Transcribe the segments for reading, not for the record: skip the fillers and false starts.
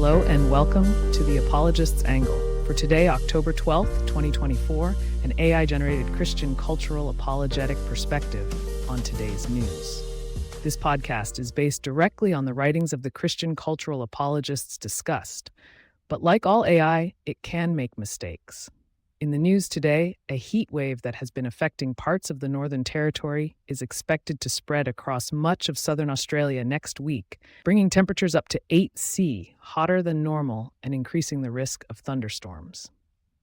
Hello and welcome to the Apologists Angle. For today, October 12th, 2024, an AI-generated Christian cultural apologetic perspective on today's news. This podcast is based directly on the writings of the Christian cultural apologists discussed, but like all AI, it can make mistakes. In the news today, a heat wave that has been affecting parts of the Northern Territory is expected to spread across much of southern Australia next week, bringing temperatures up to 8°C, hotter than normal, and increasing the risk of thunderstorms.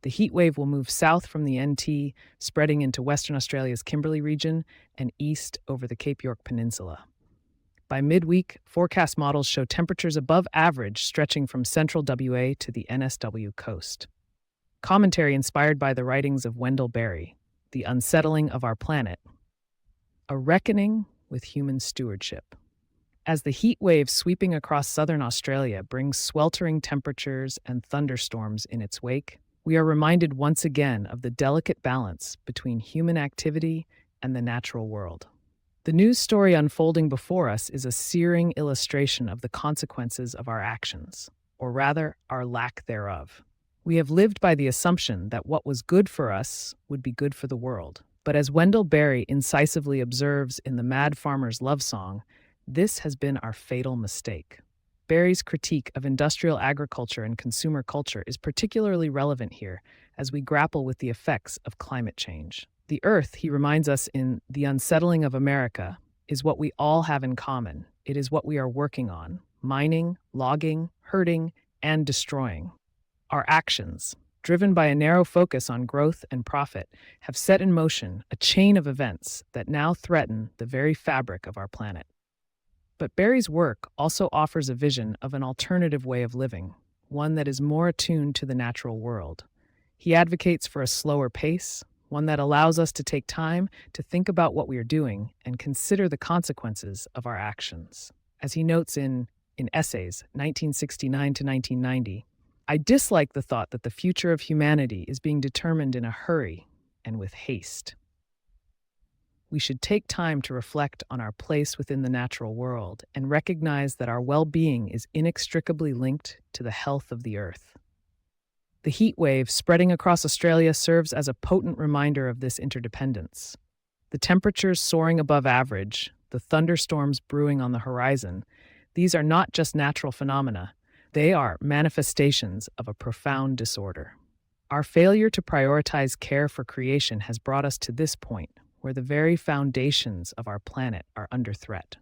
The heat wave will move south from the NT, spreading into Western Australia's Kimberley region and east over the Cape York Peninsula. By midweek, forecast models show temperatures above average stretching from central WA to the NSW coast. Commentary inspired by the writings of Wendell Berry, The Unsettling of Our Planet. A reckoning with human stewardship. As the heat wave sweeping across southern Australia brings sweltering temperatures and thunderstorms in its wake, we are reminded once again of the delicate balance between human activity and the natural world. The news story unfolding before us is a searing illustration of the consequences of our actions, or rather, our lack thereof. We have lived by the assumption that what was good for us would be good for the world. But as Wendell Berry incisively observes in the Mad Farmer's Love Song, this has been our fatal mistake. Berry's critique of industrial agriculture and consumer culture is particularly relevant here as we grapple with the effects of climate change. The earth, he reminds us in The Unsettling of America, is what we all have in common. It is what we are working on: mining, logging, herding, and destroying. Our actions, driven by a narrow focus on growth and profit, have set in motion a chain of events that now threaten the very fabric of our planet. But Berry's work also offers a vision of an alternative way of living, one that is more attuned to the natural world. He advocates for a slower pace, one that allows us to take time to think about what we are doing and consider the consequences of our actions. As he notes in Essays, 1969 to 1990, I dislike the thought that the future of humanity is being determined in a hurry and with haste. We should take time to reflect on our place within the natural world and recognize that our well-being is inextricably linked to the health of the earth. The heat wave spreading across Australia serves as a potent reminder of this interdependence. The temperatures soaring above average, the thunderstorms brewing on the horizon, these are not just natural phenomena. They are manifestations of a profound disorder. Our failure to prioritize care for creation has brought us to this point, where the very foundations of our planet are under threat.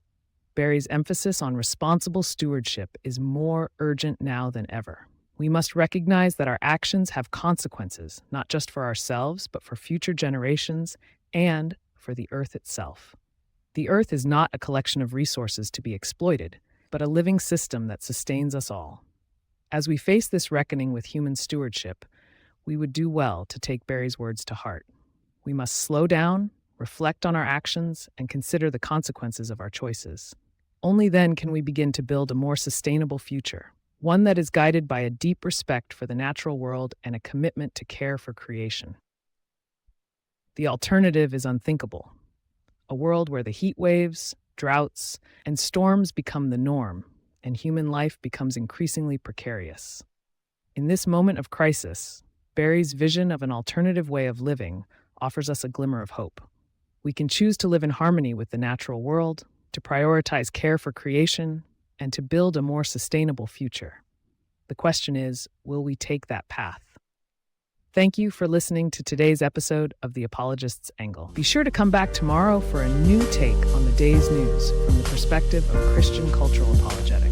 Berry's emphasis on responsible stewardship is more urgent now than ever. We must recognize that our actions have consequences, not just for ourselves, but for future generations and for the earth itself. The earth is not a collection of resources to be exploited, but a living system that sustains us all. As we face this reckoning with human stewardship, we would do well to take Berry's words to heart. We must slow down, reflect on our actions, and consider the consequences of our choices. Only then can we begin to build a more sustainable future, one that is guided by a deep respect for the natural world and a commitment to care for creation. The alternative is unthinkable: a world where the heat waves, droughts, and storms become the norm, and human life becomes increasingly precarious. In this moment of crisis, Berry's vision of an alternative way of living offers us a glimmer of hope. We can choose to live in harmony with the natural world, to prioritize care for creation, and to build a more sustainable future. The question is, will we take that path? Thank you for listening to today's episode of The Apologists Angle. Be sure to come back tomorrow for a new take on the day's news from the perspective of Christian cultural apologetics.